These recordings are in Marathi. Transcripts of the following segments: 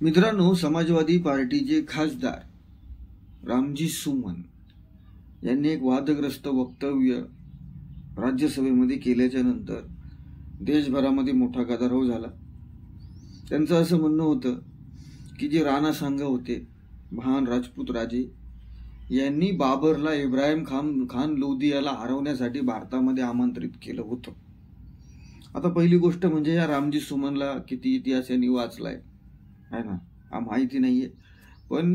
मित्रांनो, समाजवादी पार्टीचे खासदार रामजी सुमन यांनी एक वादग्रस्त वक्तव्य राज्यसभेमध्ये केल्याच्या नंतर देशभरामध्ये मोठा गदारोळ झाला। त्यांचं असं म्हणणं होतं की जे राणा सांगा होते, महान राजपूत राजे, यांनी बाबरला इब्राहिम खान लोधी याला हरवण्यासाठी भारतामध्ये आमंत्रित केलं होतं। आता पहिली गोष्ट म्हणजे या रामजी सुमनला किती इतिहास यांनी वाचलाय आहे ना, माहिती नाहीये, पण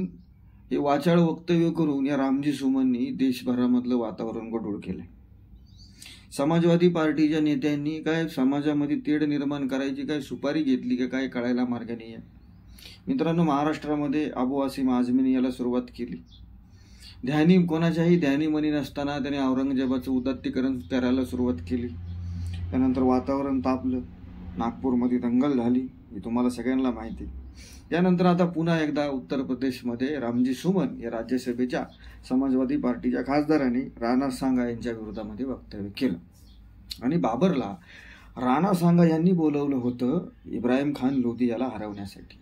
हे वाचाळ वक्तव्य करून या रामजी सुमननी देशभरामधलं वातावरण गढूळ केलंय। समाजवादी पार्टीच्या नेत्यांनी काय समाजामध्ये तेढ निर्माण करायची काय सुपारी घेतली का काय कळायला मार्ग नाहीये। मित्रांनो, महाराष्ट्रामध्ये अबू आसिम आझमीने याला सुरुवात केली। ध्यानी कोणाच्याही ध्यानीमनी नसताना त्याने औरंगजेबाचं उदात्तीकरण करायला सुरुवात केली। त्यानंतर वातावरण तापलं, नागपूरमध्ये दंगल झाली, हे तुम्हाला सगळ्यांना माहिती। त्यानंतर आता पुन्हा एकदा उत्तर प्रदेशमध्ये रामजी सुमन या राज्यसभेच्या समाजवादी पार्टीच्या खासदारांनी राणा सांगा यांच्या विरोधामध्ये वक्तव्य केलं आणि बाबरला राणा सांगा यांनी बोलवलं होतं इब्राहिम खान लोधी याला हरवण्यासाठी।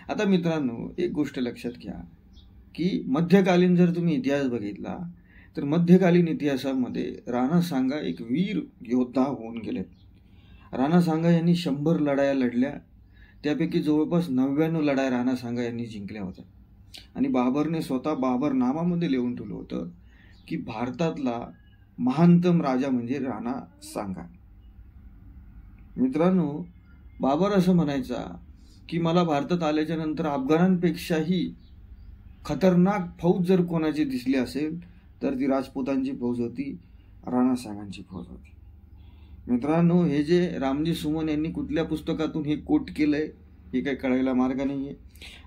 आता मित्रांनो, एक गोष्ट लक्षात घ्या की मध्यकालीन जर तुम्ही इतिहास बघितला तर मध्यकालीन इतिहासामध्ये राणा सांगा एक वीर योद्धा होऊन गेले। राणा सांगा यांनी 100 लढाया लढल्या, त्यापैकी जवळपास 99 लढाया राणा सांगा यांनी जिंकल्या होत्या। आणि बाबरने स्वतः बाबरनामामध्ये लिहून ठेवलं होतं की भारतातला महानतम राजा म्हणजे राणा सांगा। मित्रांनो, बाबर असं म्हणायचा की मला भारतात आल्याच्या नंतर अफगाणांपेक्षाही खतरनाक फौज जर कोणाची दिसली असेल तर ती राजपूतांची फौज होती, राणा सांगांची फौज होती। मित्रांनो, हे जे रामजी सुमन यांनी कुठल्या पुस्तकातून हे कोट केलंय हे काही कळायला मार्ग नाहीये।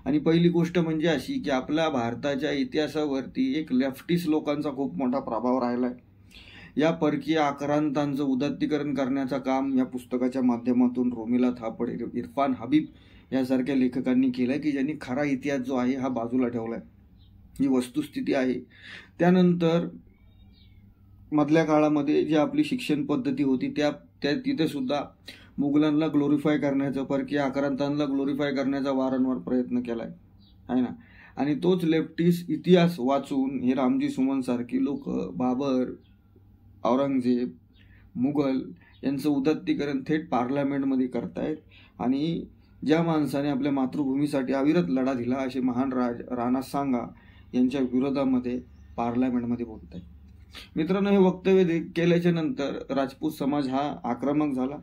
आणि पहिली गोष्ट म्हणजे अशी की आपल्या भारताच्या इतिहासावरती एक लेफ्टिस्ट लोकांचा खूप मोठा प्रभाव राहिलाय। या परकीय आक्रांतांचं उदात्तीकरण करण्याचं काम या पुस्तकाच्या माध्यमातून रोमिला थापड, इरफान हबीब यासारख्या लेखकांनी केलंय की ज्यांनी खरा इतिहास जो आहे हा बाजूला ठेवलाय, ही वस्तुस्थिती आहे। त्यानंतर मधल्या काळामध्ये जी आपली शिक्षण पद्धती होती त्या तिथे सुद्धा मुघलांना ग्लोरिफाय करण्याचा, परकीय आक्रांतांना ग्लोरिफाय करण्याचा वारंवार प्रयत्न केलाय आहे ना। आणि तोच लेफ्टिस्ट इतिहास वाचून हे रामजी सुमन सारखी लोक बाबर, औरंगजेब, मुघल यांचं उदात्तीकरण थेट पार्लमेंटमध्ये करतायत। आणि ज्या माणसाने आपल्या मातृभूमीसाठी अविरत लढा दिला असे महान राणा सांगा यांच्या विरोधामध्ये पार्लमेंटमध्ये बोलत आहे। मित्रांनो, हे वक्तव्य केल्याच्या नंतर राजपूत समाज हा आक्रमक झाला।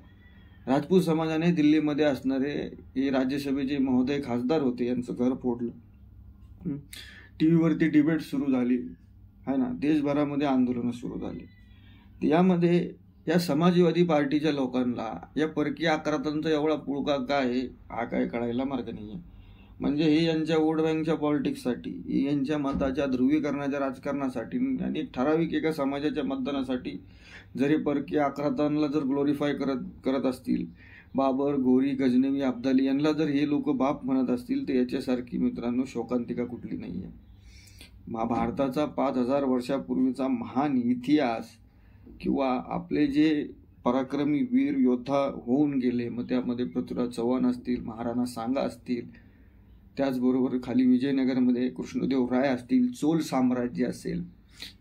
राजपूत समाजाने दिल्लीमध्ये असणारे हे राज्यसभेचे महोदय खासदार होते यांचं घर फोडलं, टीव्हीवरती डिबेट सुरू झाली आहे ना, देशभरामध्ये आंदोलनं सुरू झाली। यामध्ये या समाजवादी पार्टीच्या लोकांना या परकीय आक्रांतांचा एवढा पुळका काय आहे हा काय कळायला मार्ग नाहीये। म्हणजे हे यांच्या वोट बँकच्या पॉलिटिक्ससाठी, यांच्या मताच्या ध्रुवीकरणाच्या राजकारणासाठी आणि ठराविक एका समाजाच्या मतदानासाठी जर हे परकीय आक्रांतांना जर ग्लोरिफाय करत असतील, बाबर, घोरी, गजनवी, अब्दाली यांना जर हे लोक बाप म्हणत असतील तर याच्यासारखी मित्रांनो शोकांतिका कुठली नाहीये। भारताचा 5000 वर्षापूर्वीचा महान इतिहास किंवा आपले जे पराक्रमी वीर योद्धा होऊन गेले, मग त्यामध्ये पृथ्वीराज चव्हाण असतील, महाराणा सांगा असतील, त्याचबरोबर खाली विजयनगरमध्ये कृष्णदेव राय असतील, चोल साम्राज्य असेल,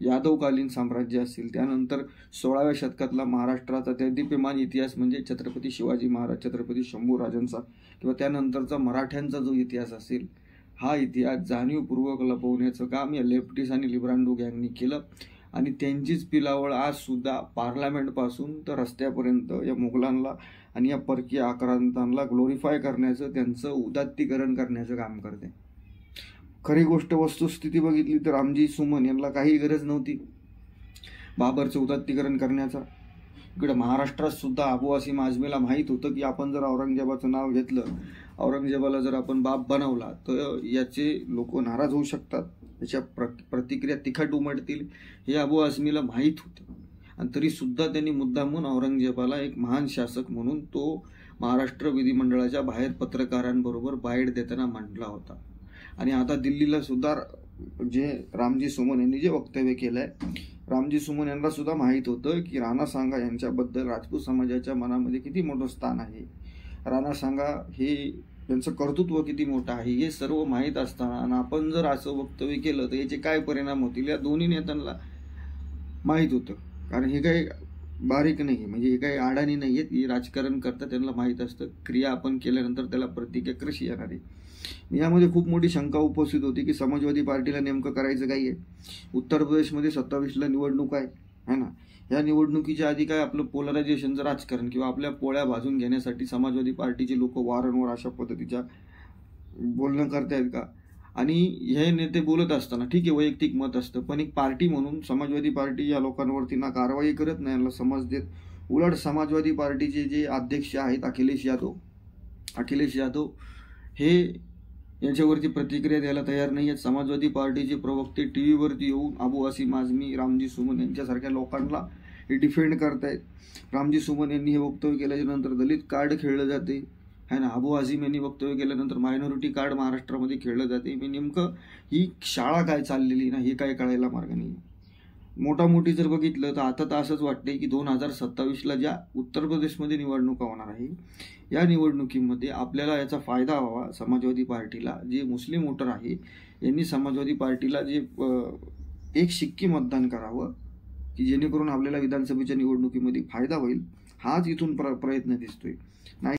यादवकालीन साम्राज्य असेल, त्यानंतर 16व्या शतकातला महाराष्ट्राचा त्या दीप्यमान इतिहास म्हणजे छत्रपती शिवाजी महाराज, छत्रपती शंभूराजांचा किंवा त्यानंतरचा मराठ्यांचा जो इतिहास असेल, हा इतिहास जाणीवपूर्वक लपवण्याचं काम या लेफ्टिस्ट आणि लिब्रांडो गँगनी केलं। आणि त्यांचीच पिलावळ आज सुद्धा पार्लमेंटपासून तर रस्त्यापर्यंत या मुघलांना आणि या परकीय आक्रांतांना ग्लोरिफाय करण्याचं, त्यांचं उदात्तीकरण करण्याचं काम करते। खरी गोष्ट वस्तुस्थिती बघितली तर रामजी सुमन यांना काही गरज नव्हती बाबरचं उदात्तीकरण करण्याचा। इकडे महाराष्ट्रात सुद्धा अबू आसिम आझमीला माहीत होतं की आपण जर औरंगजेबाचं नाव घेतलं, औरंगजेबाला जर आपण बाप बनवला तर याचे लोक नाराज होऊ शकतात, त्याच्या प्रतिक्रिया तिखट उमटतील, हे अबू आझमीला माहीत होतं। आणि तरी सुद्धा त्यांनी मुद्दामून औरंगजेबाला एक महान शासक म्हणून तो महाराष्ट्र विधिमंडळाच्या बाहेर पत्रकारांबरोबर बाईट देताना मांडला होता। आणि आता दिल्लीला सुद्धा जे रामजी सुमन यांनी जे वक्तव्य केलंय, रामजी सुमन यांना सुद्धा माहीत होतं की राणा सांगा यांच्याबद्दल राजपूत समाजाच्या मनामध्ये किती मोठं स्थान आहे। राणा सांगा हे त्यांचं कर्तृत्व किती मोठं आहे हे सर्व माहीत असताना आणि आपण जर असं वक्तव्य केलं तर याचे काय परिणाम होतील या दोन्ही नेत्यांना माहीत होतं. कारण हे काही बारीक नाही आहे, म्हणजे हे काही अडाणी नाही आहेत, हे राजकारण करतात, त्यांना माहीत असतं क्रिया आपण केल्यानंतर त्याला प्रतिक्रिया कशी येणार आहे. यामध्ये खूप मोठी शंका उपस्थित होती की समाजवादी पार्टीला नेमकं करायचं काय आहे. उत्तर प्रदेशमध्ये 27ला निवडणूक आहे ना. या निवडणुकीच्या आधी काय आपलं पोलरायझेशनचं राजकारण किंवा आपल्या पोळ्या भाजून घेण्यासाठी समाजवादी पार्टीचे लोक वारंवार अशा पद्धतीच्या बोलणं करतायत का. आणि हे नेते बोलत असताना ठीक आहे वैयक्तिक मत असतं, पण एक पार्टी म्हणून समाजवादी पार्टी या लोकांवरती ना कारवाई करत नाही, यांना समज देत. उलट समाजवादी पार्टीचे जे अध्यक्ष आहेत अखिलेश यादव हे यांच्यावरती प्रतिक्रिया द्यायला तयार नाही आहेत. समाजवादी पार्टीचे प्रवक्ते टीव्हीवरती येऊन अबू आसिम आझमी, रामजी सुमन यांच्यासारख्या लोकांना हे डिफेंड करतायत. रामजी सुमन यांनी हे वक्तव्य केल्याच्या नंतर दलित कार्ड खेळलं जाते है ना. अबू आझिम यांनी वक्तव्य केल्यानंतर मायनॉरिटी कार्ड महाराष्ट्रामध्ये खेळलं जाते. मी नेमकं ही शाळा काय चाललेली ना हे काय कळायला मार्ग नाही. मोठी जर बघितलं तर आता तर असंच वाटतंय की 2027ला ज्या उत्तर प्रदेशमध्ये निवडणुका होणार आहे या निवडणुकीमध्ये आपल्याला याचा फायदा व्हावा. समाजवादी पार्टीला जे मुस्लिम वोटर आहे यांनी समाजवादी पार्टीला जे एक शिक्की मतदान करावं की जेणेकरून आपल्याला विधानसभेच्या निवडणुकीमध्ये फायदा होईल. हाच इथून प्रयत्न दिसतोय. नाही